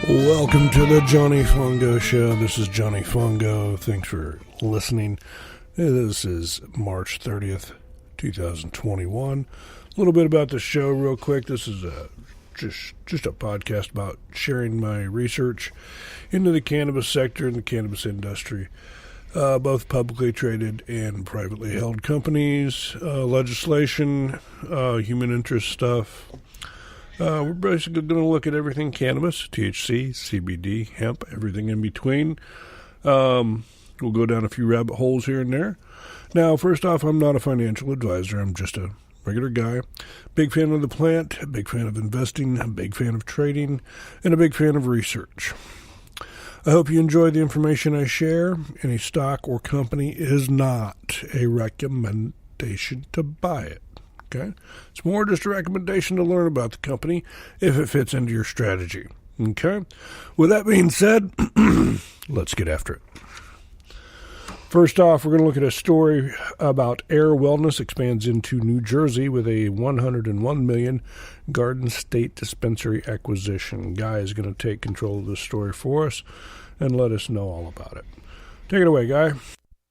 Welcome to the Johnny Fongo Show. This is Johnny Fongo. Thanks for listening. This is March 30th, 2021. A little bit about the show real quick. This is just a podcast about sharing my research into the cannabis sector and the cannabis industry, both publicly traded and privately held companies, legislation, human interest stuff. We're basically going to look at everything cannabis, THC, CBD, hemp, everything in between. We'll go down a few rabbit holes here and there. Now, first off, I'm not a financial advisor. I'm just a regular guy. Big fan of the plant, a big fan of investing, a big fan of trading, and a big fan of research. I hope you enjoy the information I share. Any stock or company is not a recommendation to buy it. Okay? It's more just a recommendation to learn about the company if it fits into your strategy. Okay? With that being said, let's get after it. First off, we're going to look at a story about Air Wellness expands into New Jersey with a $101 million Garden State dispensary acquisition. Guy is going to take control of this story for us and let us know all about it. Take it away, Guy.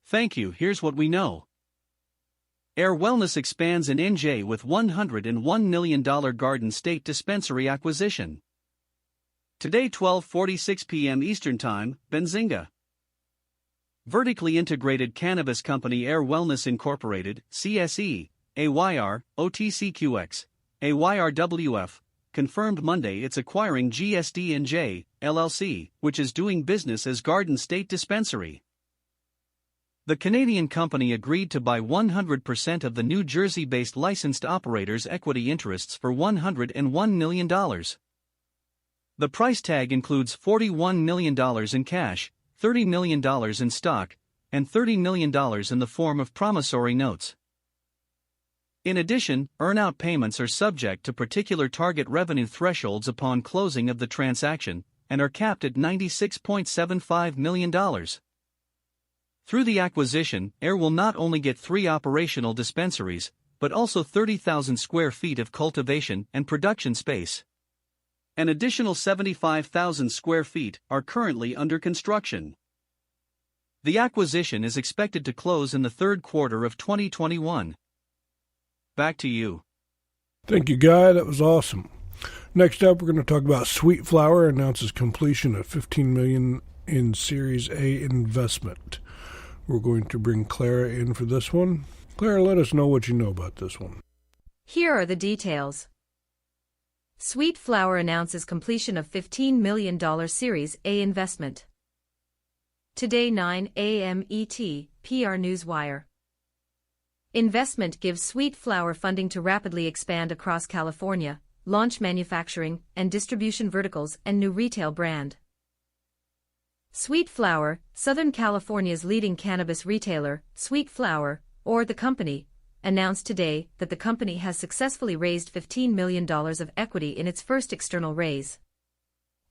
Thank you. Here's what we know. Air Wellness expands in NJ with $101 million Garden State dispensary acquisition. Today 12:46 p.m. Eastern Time, Benzinga. Vertically integrated cannabis company Air Wellness Incorporated, CSE, AYR, OTCQX, AYRWF, confirmed Monday it's acquiring GSD&J, LLC, which is doing business as Garden State Dispensary. The Canadian company agreed to buy 100% of the New Jersey-based licensed operator's equity interests for $101 million. The price tag includes $41 million in cash, $30 million in stock, and $30 million in the form of promissory notes. In addition, earn-out payments are subject to particular target revenue thresholds upon closing of the transaction, and are capped at $96.75 million. Through the acquisition, Air will not only get 3 operational dispensaries, but also 30,000 square feet of cultivation and production space. An additional 75,000 square feet are currently under construction. The acquisition is expected to close in the third quarter of 2021. Back to you. Thank you, Guy. That was awesome. Next up, we're going to talk about Sweet Flower announces completion of $15 million in Series A investment. We're going to bring Clara in for this one. Clara, let us know what you know about this one. Here are the details. Sweet Flower announces completion of $15 million Series A investment. Today 9 a.m. ET, PR Newswire. Investment gives Sweet Flower funding to rapidly expand across California, launch manufacturing and distribution verticals and new retail brand. Sweet Flower, Southern California's leading cannabis retailer, Sweet Flower, or the company, announced today that the company has successfully raised $15 million of equity in its first external raise.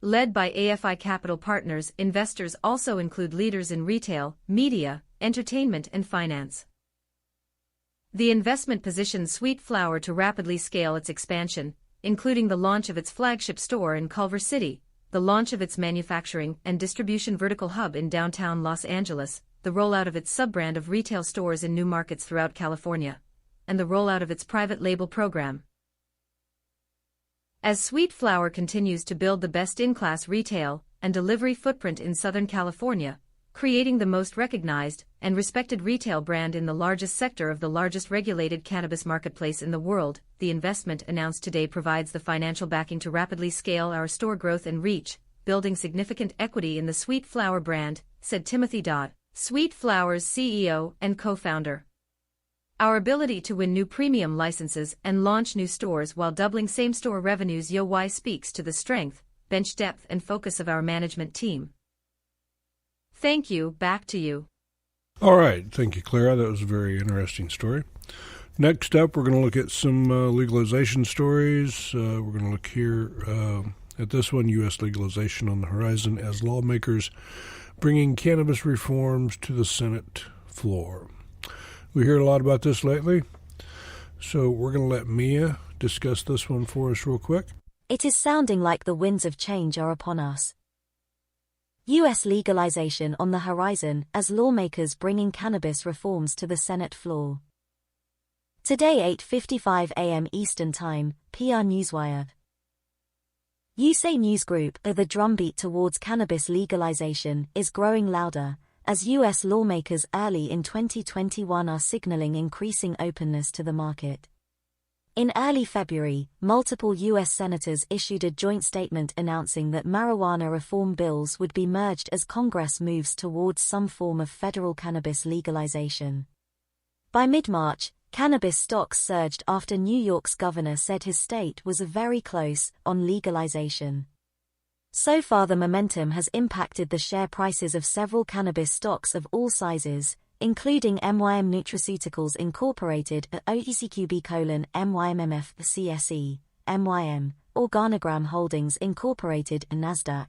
Led by AFI Capital Partners, investors also include leaders in retail, media, entertainment and finance. The investment positions Sweet Flower to rapidly scale its expansion, including the launch of its flagship store in Culver City, the launch of its manufacturing and distribution vertical hub in downtown Los Angeles, the rollout of its sub-brand of retail stores in new markets throughout California, and the rollout of its private label program. As Sweet Flower continues to build the best-in-class retail and delivery footprint in Southern California, creating the most recognized and respected retail brand in the largest sector of the largest regulated cannabis marketplace in the world, the investment announced today provides the financial backing to rapidly scale our store growth and reach, building significant equity in the Sweet Flower brand, said Timothy Dodd, Sweet Flower's CEO and co-founder. Our ability to win new premium licenses and launch new stores while doubling same-store revenues YoY speaks to the strength, bench depth and focus of our management team. Thank you, back to you. All right, thank you, Clara. That was a very interesting story. Next up, we're going to look at some legalization stories. We're going to look here at this one, U.S. legalization on the horizon as lawmakers bringing cannabis reforms to the Senate floor. We hear a lot about this lately, so we're going to let Mia discuss this one for us real quick. It is sounding like the winds of change are upon us. U.S. legalization on the horizon as lawmakers bringing cannabis reforms to the Senate floor. Today 8:55 a.m. Eastern Time, PR Newswire. USA News Group, the drumbeat towards cannabis legalization is growing louder, as U.S. lawmakers early in 2021 are signaling increasing openness to the market. In early February, multiple U.S. senators issued a joint statement announcing that marijuana reform bills would be merged as Congress moves towards some form of federal cannabis legalization. By mid-March, cannabis stocks surged after New York's governor said his state was very close on legalization. So far the momentum has impacted the share prices of several cannabis stocks of all sizes, including MYM Nutraceuticals Incorporated at OTCQB:MYMMF CSE, MYM, Organogram Holdings Incorporated and NASDAQ,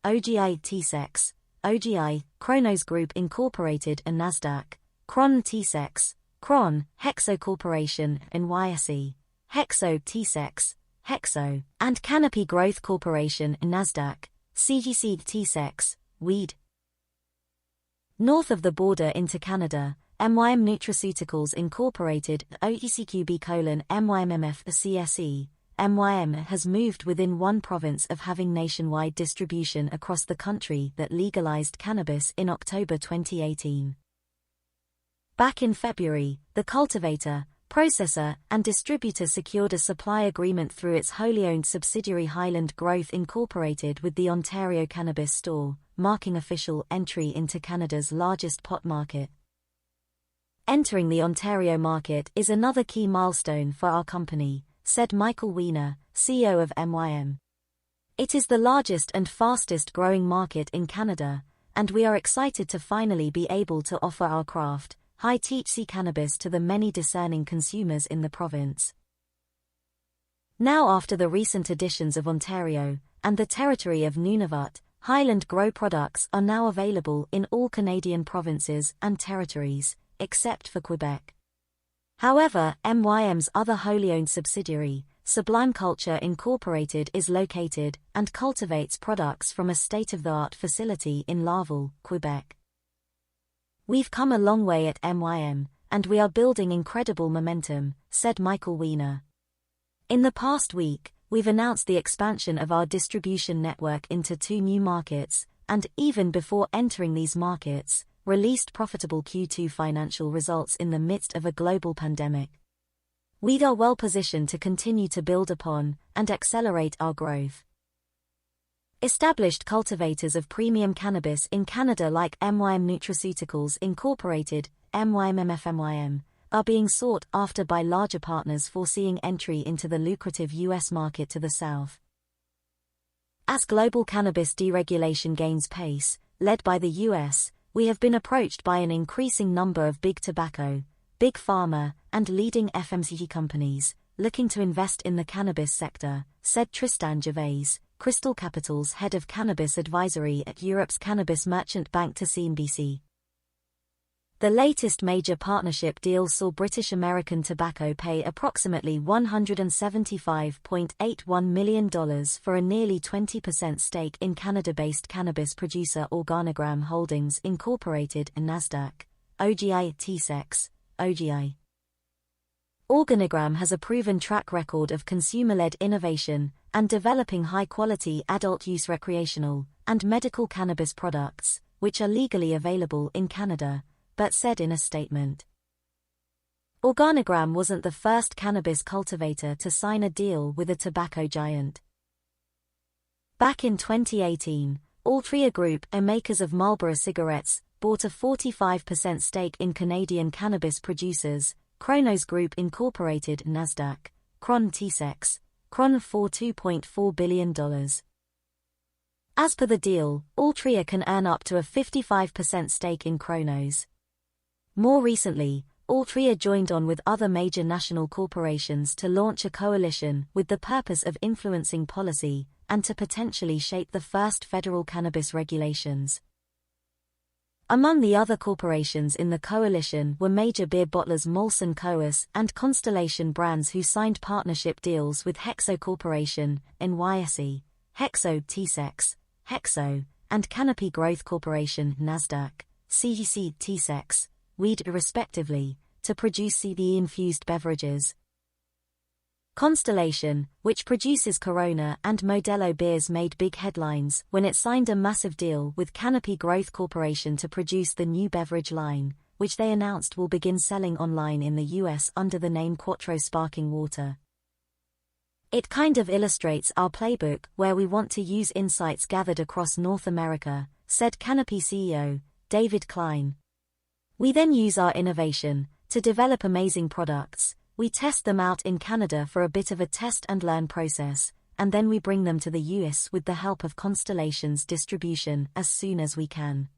OGI TSEX, OGI, Kronos Group Incorporated and NASDAQ, Cron TSEX, Cron, Hexo Corporation NYSE, Hexo TSEX, Hexo, and Canopy Growth Corporation and NASDAQ, CGC TSEX, WEED. North of the border into Canada, MYM Nutraceuticals Incorporated OTCQB:MYMMF CSE, MYM has moved within one province of having nationwide distribution across the country that legalized cannabis in October 2018. Back in February, the cultivator, processor, and distributor secured a supply agreement through its wholly owned subsidiary Highland Growth Incorporated with the Ontario Cannabis Store, marking official entry into Canada's largest pot market. Entering the Ontario market is another key milestone for our company, said Michael Weiner, CEO of MYM. It is the largest and fastest growing market in Canada, and we are excited to finally be able to offer our craft, high-THC cannabis to the many discerning consumers in the province. Now after the recent additions of Ontario and the territory of Nunavut, Highland Grow products are now available in all Canadian provinces and territories, except for Quebec. However, MYM's other wholly owned subsidiary, Sublime Culture Incorporated, is located and cultivates products from a state-of-the-art facility in Laval, Quebec. We've come a long way at MYM, and we are building incredible momentum, said Michael Weiner. In the past week, we've announced the expansion of our distribution network into 2 new markets, and even before entering these markets, released profitable Q2 financial results in the midst of a global pandemic. We are well positioned to continue to build upon and accelerate our growth. Established cultivators of premium cannabis in Canada like MYM Nutraceuticals Incorporated, MYMMF are being sought after by larger partners foreseeing entry into the lucrative U.S. market to the south. As global cannabis deregulation gains pace, led by the U.S., we have been approached by an increasing number of big tobacco, big pharma, and leading FMCG companies, looking to invest in the cannabis sector, said Tristan Gervais, Crystal Capital's head of cannabis advisory at Europe's Cannabis Merchant Bank to CNBC. The latest major partnership deal saw British American Tobacco pay approximately $175.81 million for a nearly 20% stake in Canada-based cannabis producer Organogram Holdings Incorporated and NASDAQ, OGI TSEX, OGI. Organogram has a proven track record of consumer-led innovation and developing high-quality adult-use recreational and medical cannabis products, which are legally available in Canada, but said in a statement. Organogram wasn't the first cannabis cultivator to sign a deal with a tobacco giant. Back in 2018, Altria Group, makers of Marlboro cigarettes, bought a 45% stake in Canadian cannabis producers, Kronos Group Incorporated NASDAQ, Cron TSEX, Cron for $2.4 billion. As per the deal, Altria can earn up to a 55% stake in Kronos. More recently, Altria joined on with other major national corporations to launch a coalition with the purpose of influencing policy and to potentially shape the first federal cannabis regulations. Among the other corporations in the coalition were major beer bottlers Molson Coors and Constellation Brands, who signed partnership deals with Hexo Corporation, NYSE, Hexo TSEX, Hexo, and Canopy Growth Corporation, Nasdaq, CEC TSEX, Weed respectively, to produce CBD-infused beverages. Constellation, which produces Corona and Modelo beers, made big headlines when it signed a massive deal with Canopy Growth Corporation to produce the new beverage line, which they announced will begin selling online in the US under the name Quattro Sparkling Water. It kind of illustrates our playbook where we want to use insights gathered across North America, said Canopy CEO, David Klein. We then use our innovation to develop amazing products. We test them out in Canada for a bit of a test and learn process, and then we bring them to the US with the help of Constellation's distribution as soon as we can.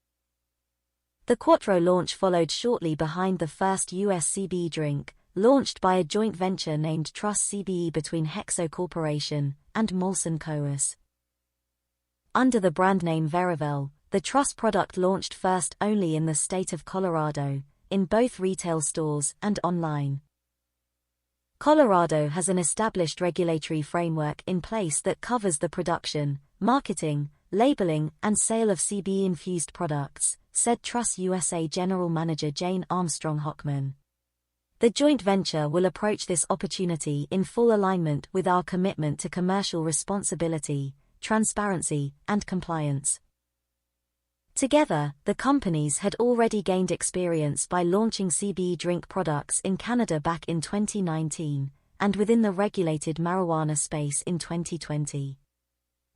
The Quattro launch followed shortly behind the first US CBE drink, launched by a joint venture named Trust CBE between Hexo Corporation and Molson Coors. Under the brand name Verivel, the Trust product launched first only in the state of Colorado, in both retail stores and online. Colorado has an established regulatory framework in place that covers the production, marketing, labeling, and sale of CBE-infused products, said Trust USA General Manager Jane Armstrong Hockman. The joint venture will approach this opportunity in full alignment with our commitment to commercial responsibility, transparency, and compliance. Together, the companies had already gained experience by launching CBE drink products in Canada back in 2019, and within the regulated marijuana space in 2020.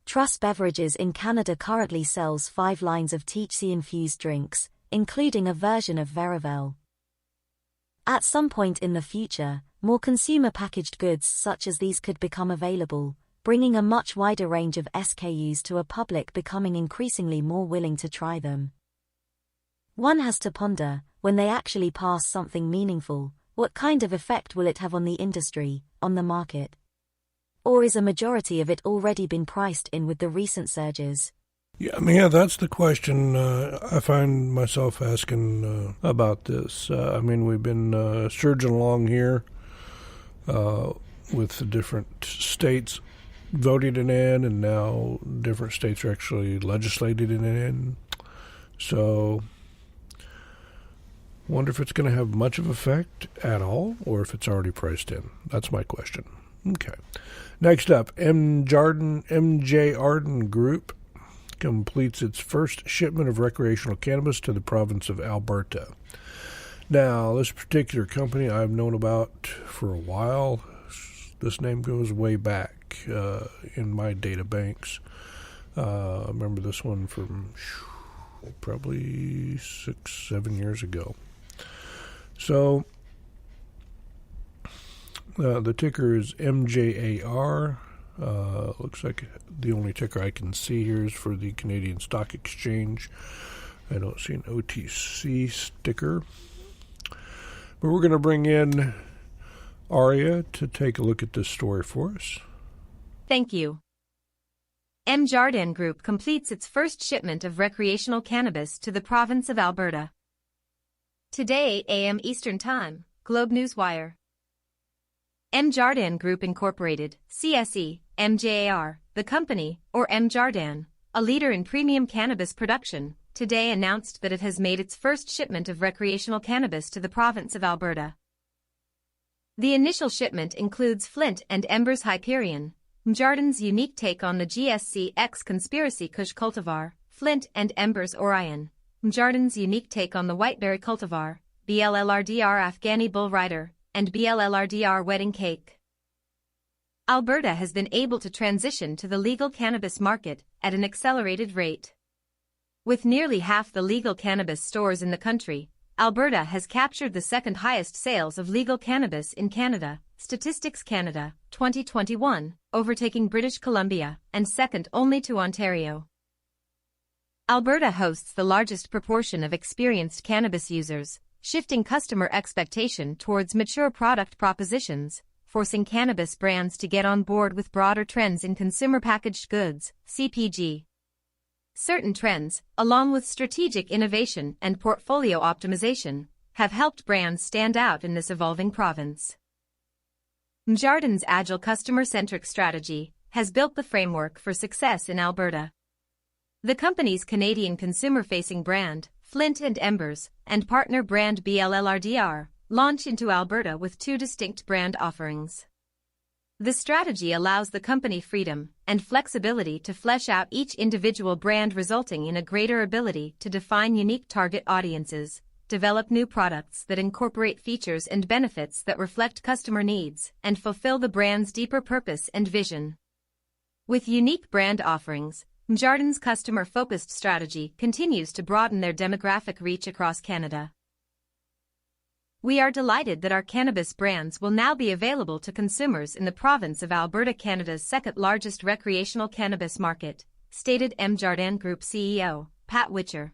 Trust Beverages in Canada currently sells 5 lines of THC-infused drinks, including a version of Verivel. At some point in the future, more consumer packaged goods such as these could become available, bringing a much wider range of SKUs to a public becoming increasingly more willing to try them. One has to ponder, when they actually pass something meaningful, what kind of effect will it have on the industry, on the market? Or is a majority of it already been priced in with the recent surges? Yeah, that's the question I find myself asking about this. We've been surging along here with the different states voting it in, and now different states are actually legislating it in. So, wonder if it's going to have much of effect at all, or if it's already priced in. That's my question. Okay. Next up, MJ Arden Group completes its first shipment of recreational cannabis to the province of Alberta. Now, this particular company I've known about for a while. This name goes way back in my data banks. I remember this one from probably 6-7 years ago. So, the ticker is MJAR. Looks like the only ticker I can see here is for the Canadian Stock Exchange. I don't see an OTC sticker. But we're going to bring in Aria to take a look at this story for us. Thank you. Jardin Group completes its first shipment of recreational cannabis to the province of Alberta. Today, 8 a.m. Eastern Time, Globe Newswire. Jardin Group Incorporated, CSE, MJAR, the company, or Jardin, a leader in premium cannabis production, today announced that it has made its first shipment of recreational cannabis to the province of Alberta. The initial shipment includes Flint and Embers Hyperion, Jardin's unique take on the GSC X Conspiracy Kush cultivar, Flint and Embers Orion, Jardin's unique take on the Whiteberry cultivar, BLLRDR Afghani Bull Rider, and BLLRDR Wedding Cake. Alberta has been able to transition to the legal cannabis market at an accelerated rate. With nearly half the legal cannabis stores in the country, Alberta has captured the second highest sales of legal cannabis in Canada, Statistics Canada, 2021, overtaking British Columbia, and second only to Ontario. Alberta hosts the largest proportion of experienced cannabis users, shifting customer expectation towards mature product propositions, forcing cannabis brands to get on board with broader trends in consumer packaged goods, CPG. Certain trends, along with strategic innovation and portfolio optimization, have helped brands stand out in this evolving province. Mjardin's agile customer-centric strategy has built the framework for success in Alberta. The company's Canadian consumer-facing brand, Flint and Embers, and partner brand BLLRDR, launch into Alberta with two distinct brand offerings. The strategy allows the company freedom and flexibility to flesh out each individual brand, resulting in a greater ability to define unique target audiences, develop new products that incorporate features and benefits that reflect customer needs, and fulfill the brand's deeper purpose and vision. With unique brand offerings, Mjardin's customer-focused strategy continues to broaden their demographic reach across Canada. We are delighted that our cannabis brands will now be available to consumers in the province of Alberta, Canada's second-largest recreational cannabis market, stated Mjardin Group CEO, Pat Witcher.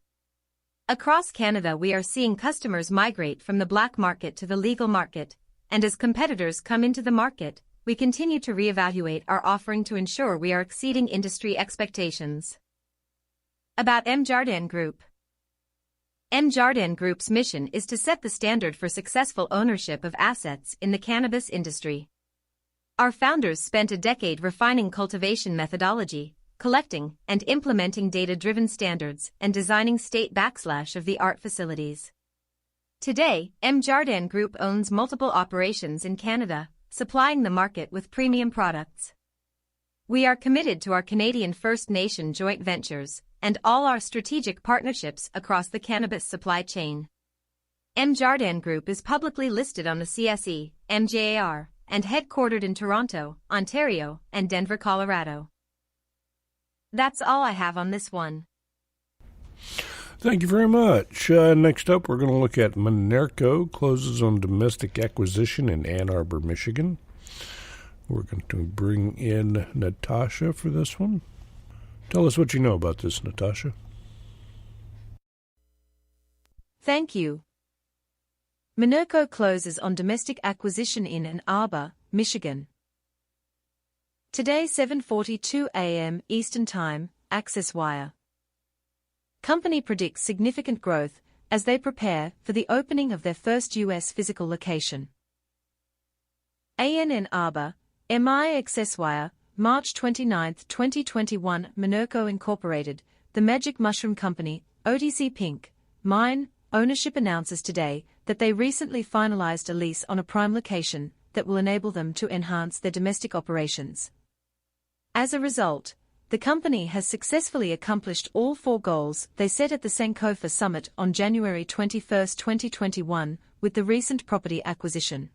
Across Canada, we are seeing customers migrate from the black market to the legal market, and as competitors come into the market, we continue to reevaluate our offering to ensure we are exceeding industry expectations. About Mjardin Group. Mjardin Group's mission is to set the standard for successful ownership of assets in the cannabis industry. Our founders spent a decade refining cultivation methodology, collecting and implementing data-driven standards, and designing state-of-the-art facilities. Today, Mjardin Group owns multiple operations in Canada, supplying the market with premium products. We are committed to our Canadian First Nation joint ventures and all our strategic partnerships across the cannabis supply chain. Mjardin Group is publicly listed on the CSE, MJAR, and headquartered in Toronto, Ontario, and Denver, Colorado. That's all I have on this one. Thank you very much. Next up, we're going to look at Minerco closes on domestic acquisition in Ann Arbor, Michigan. We're going to bring in Natasha for this one. Tell us what you know about this, Natasha. Thank you. Minerco closes on domestic acquisition in Ann Arbor, Michigan. Today, 7:42 a.m. Eastern Time, Access Wire. Company predicts significant growth as they prepare for the opening of their first U.S. physical location. Ann Arbor, MI Access Wire, March 29, 2021. Minerco Incorporated, the Magic Mushroom Company, OTC Pink, Mine, ownership announces today that they recently finalized a lease on a prime location that will enable them to enhance their domestic operations. As a result, the company has successfully accomplished all four goals they set at the Sankofa Summit on January 21, 2021, with the recent property acquisition.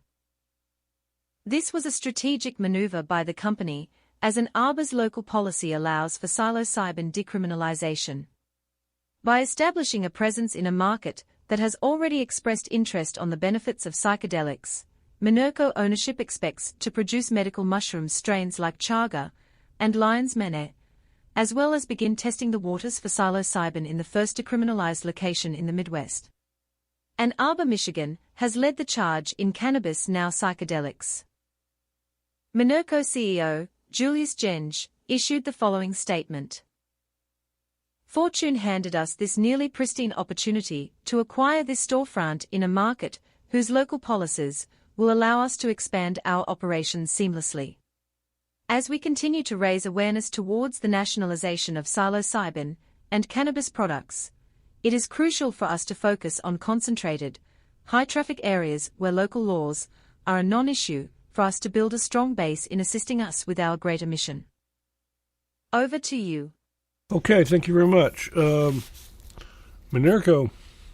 This was a strategic maneuver by the company, as Ann Arbor's local policy allows for psilocybin decriminalization. By establishing a presence in a market that has already expressed interest on the benefits of psychedelics, Minerco ownership expects to produce medical mushroom strains like chaga and lion's mane, as well as begin testing the waters for psilocybin in the first decriminalized location in the Midwest. Ann Arbor, Michigan, has led the charge in cannabis now psychedelics. Minerco CEO, Julius Genge, issued the following statement. Fortune handed us this nearly pristine opportunity to acquire this storefront in a market whose local policies will allow us to expand our operations seamlessly. As we continue to raise awareness towards the nationalization of psilocybin and cannabis products, it is crucial for us to focus on concentrated, high-traffic areas where local laws are a non-issue for us to build a strong base in assisting us with our greater mission. Over to you. Okay, thank you very much. Minerco,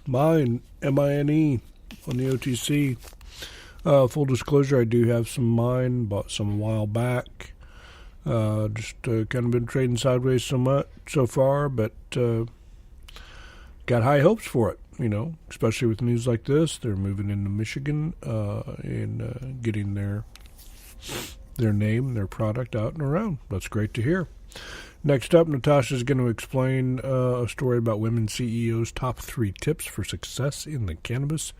Mine, M-I-N-E, on the OTC. Full disclosure, I do have some Mine, bought some a while back. Just kind of been trading sideways so far, but got high hopes for it, especially with news like this. They're moving into Michigan and getting their name, their product out and around. That's great to hear. Next up, Natasha is going to explain a story about women CEOs' top 3 tips for success in the cannabis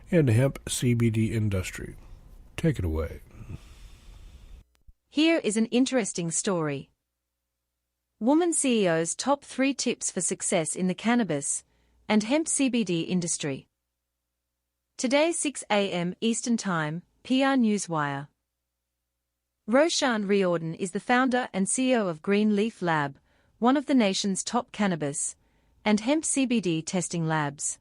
and hemp CBD industry. Take it away. Here is an interesting story. Woman CEO's top 3 tips for success in the cannabis and hemp CBD industry. Today 6 a.m. Eastern Time, PR Newswire. Roshan Riordan is the founder and CEO of Greenleaf Lab, one of the nation's top cannabis and hemp CBD testing labs.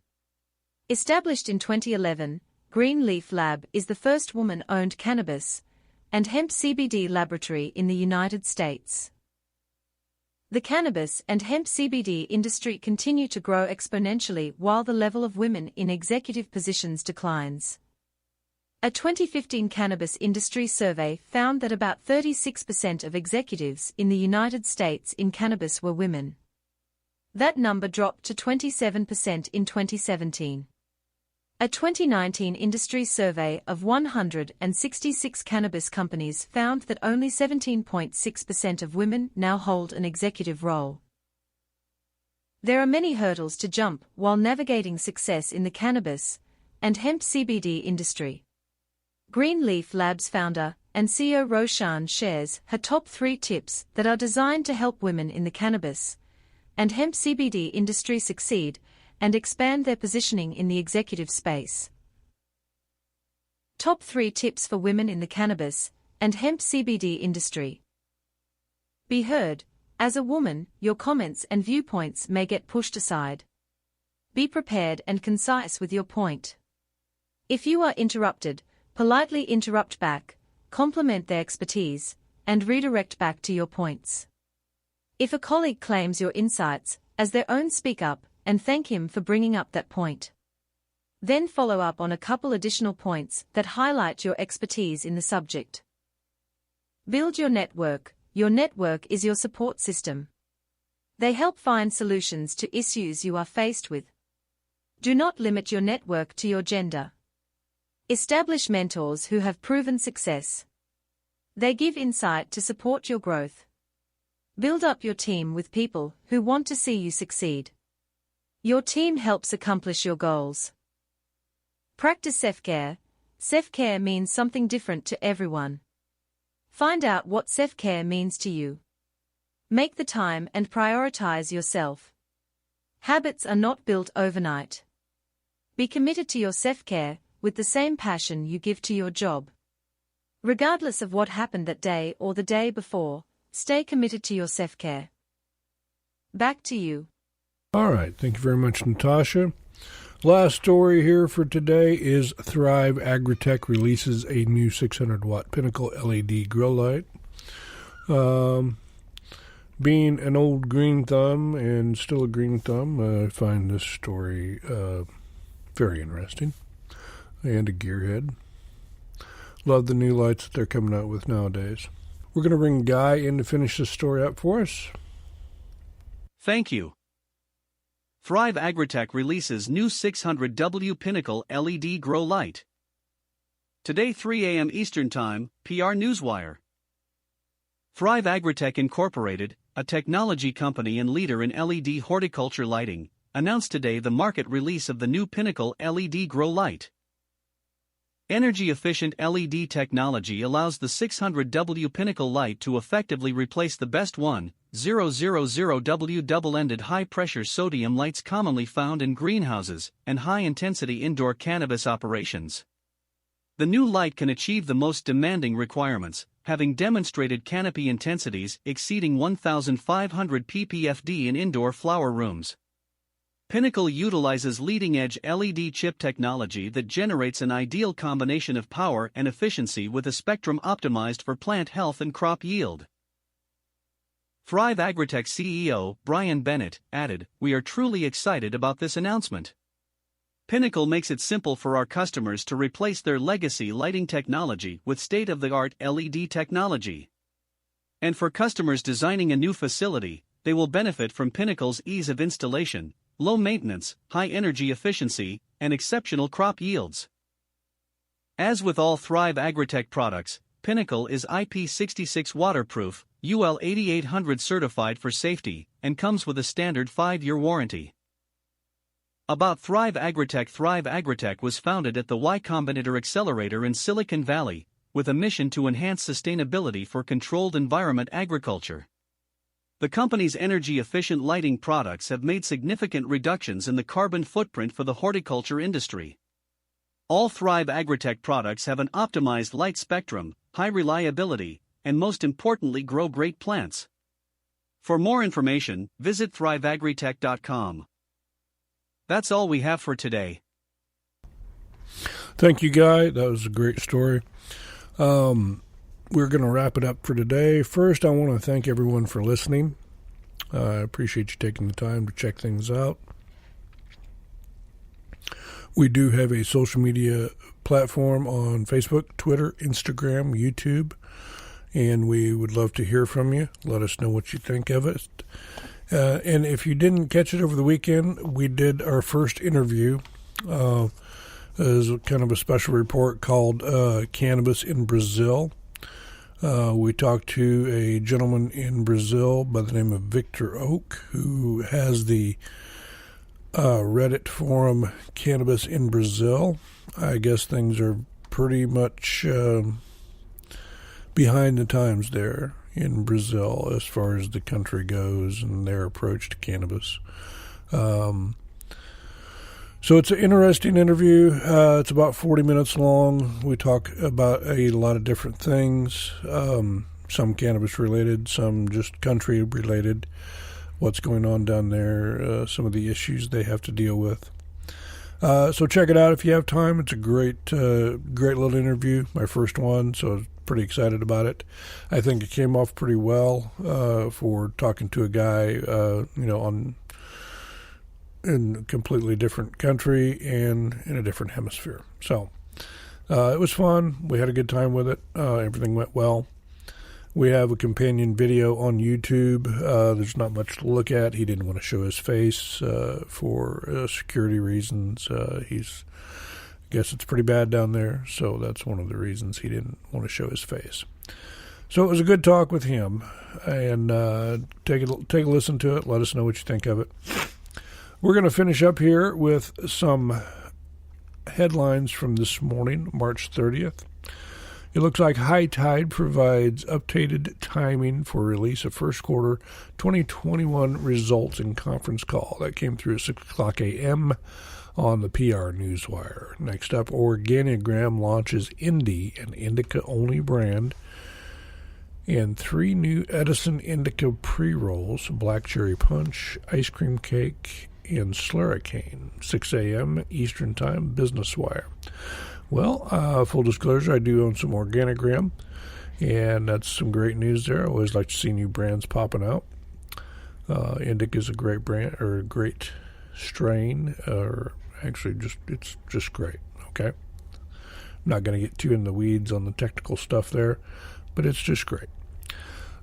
Established in 2011, Greenleaf Lab is the first woman-owned cannabis and hemp CBD laboratory in the United States. The cannabis and hemp CBD industry continue to grow exponentially while the level of women in executive positions declines. A 2015 Cannabis Industry survey found that about 36% of executives in the United States in cannabis were women. That number dropped to 27% in 2017. A 2019 industry survey of 166 cannabis companies found that only 17.6% of women now hold an executive role. There are many hurdles to jump while navigating success in the cannabis and hemp CBD industry. Greenleaf Labs founder and CEO Roshan shares her top 3 tips that are designed to help women in the cannabis and hemp CBD industry succeed and expand their positioning in the executive space. Top 3 tips for women in the cannabis and hemp CBD industry. Be heard. As a woman, your comments and viewpoints may get pushed aside. Be prepared and concise with your point. If you are interrupted, politely interrupt back, compliment their expertise, and redirect back to your points. If a colleague claims your insights as their own, speak up and thank him for bringing up that point. Then follow up on a couple additional points that highlight your expertise in the subject. Build your network. Your network is your support system. They help find solutions to issues you are faced with. Do not limit your network to your gender. Establish mentors who have proven success. They give insight to support your growth. Build up your team with people who want to see you succeed. Your team helps accomplish your goals. Practice self-care. Self-care means something different to everyone. Find out what self-care means to you. Make the time and prioritize yourself. Habits are not built overnight. Be committed to your self-care with the same passion you give to your job. Regardless of what happened that day or the day before, stay committed to your self-care. Back to you. All right, thank you very much, Natasha. Last story here for today is Thrive Agritech releases a new 600-watt Pinnacle LED grow light. Being an old green thumb and still a green thumb, I find this story very interesting. And a gearhead. Love the new lights that they're coming out with nowadays. We're going to bring Guy in to finish this story up for us. Thank you. Thrive Agritech releases new 600W Pinnacle LED grow light. Today 3 a.m. Eastern Time, PR Newswire. Thrive Agritech Incorporated, a technology company and leader in LED horticulture lighting, announced today the market release of the new Pinnacle LED grow light. Energy-efficient LED technology allows the 600W Pinnacle light to effectively replace the best 1,000W double-ended high-pressure sodium lights commonly found in greenhouses and high-intensity indoor cannabis operations. The new light can achieve the most demanding requirements, having demonstrated canopy intensities exceeding 1,500 ppfd in indoor flower rooms. Pinnacle utilizes leading-edge LED chip technology that generates an ideal combination of power and efficiency with a spectrum optimized for plant health and crop yield. Thrive Agritech CEO Brian Bennett added, "We are truly excited about this announcement. Pinnacle makes it simple for our customers to replace their legacy lighting technology with state-of-the-art LED technology. And for customers designing a new facility, they will benefit from Pinnacle's ease of installation, low maintenance, high energy efficiency, and exceptional crop yields." As with all Thrive Agritech products, Pinnacle is IP66 waterproof, UL 8800 certified for safety, and comes with a standard 5-year warranty. About Thrive Agritech was founded at the Y Combinator Accelerator in Silicon Valley, with a mission to enhance sustainability for controlled environment agriculture. The company's energy-efficient lighting products have made significant reductions in the carbon footprint for the horticulture industry. All Thrive Agritech products have an optimized light spectrum, high reliability, and most importantly grow great plants. For more information, visit thriveagritech.com. That's all we have for today. Thank you, Guy. That was a great story. We're going to wrap it up for today. First, I want to thank everyone for listening. I appreciate you taking the time to check things out. We do have a social media platform on Facebook, Twitter, Instagram, YouTube, and we would love to hear from you. Let us know what you think of it. And if you didn't catch it over the weekend, we did our first interview. As kind of a special report called Cannabis in Brazil. We talked to a gentleman in Brazil by the name of Victor Oak, who has the Reddit forum Cannabis in Brazil. I guess things are pretty much behind the times there in Brazil as far as the country goes and their approach to cannabis. So it's an interesting interview. It's about 40 minutes long. We talk about a lot of different things, some cannabis related, some just country related, what's going on down there, some of the issues they have to deal with. So check it out if you have time. It's a great little interview, my first one, so I was pretty excited about it. I think it came off pretty well for talking to a guy, in a completely different country and in a different hemisphere. So it was fun. We had a good time with it. Everything went well. We have a companion video on YouTube. There's not much to look at. He didn't want to show his face for security reasons. I guess it's pretty bad down there, so that's one of the reasons he didn't want to show his face. So it was a good talk with him, and take a listen to it. Let us know what you think of it. We're going to finish up here with some headlines from this morning, March 30th. It looks like High Tide provides updated timing for release of first quarter 2021 results in conference call. That came through at 6 o'clock a.m. on the PR Newswire. Next up, Organigram launches Indie, an indica-only brand, and 3 new Edison Indica pre-rolls, Black Cherry Punch, Ice Cream Cake, and Slurricane, 6 a.m. Eastern Time, Business Wire. Well, full disclosure, I do own some Organigram, and that's some great news there. I always like to see new brands popping out. Indica is a great brand, or a great strain, or actually it's just great, okay? I'm not going to get too in the weeds on the technical stuff there, but it's just great.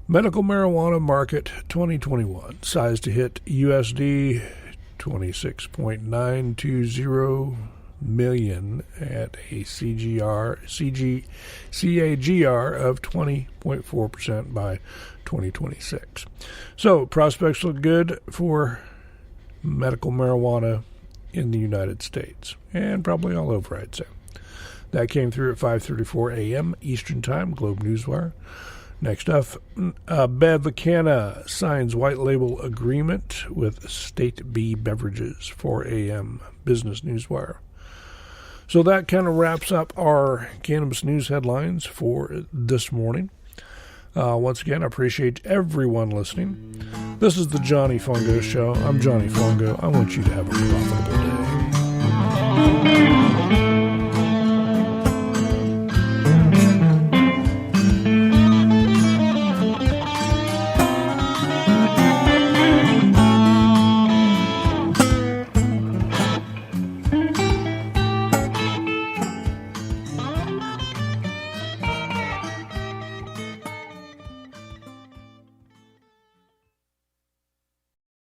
Medical marijuana market 2021, size to hit USD $26.920 million at a CAGR of 20.4% by 2026. So prospects look good for medical marijuana in the United States and probably all over, I'd say. That came through at 5:34 a.m. Eastern Time, Globe Newswire. Next up, Bevcana signs white label agreement with State B Beverages, 4 a.m. Business Newswire. So that kind of wraps up our cannabis news headlines for this morning. Once again, I appreciate everyone listening. This is the Johnny Fongo Show. I'm Johnny Fongo. I want you to have a profitable day.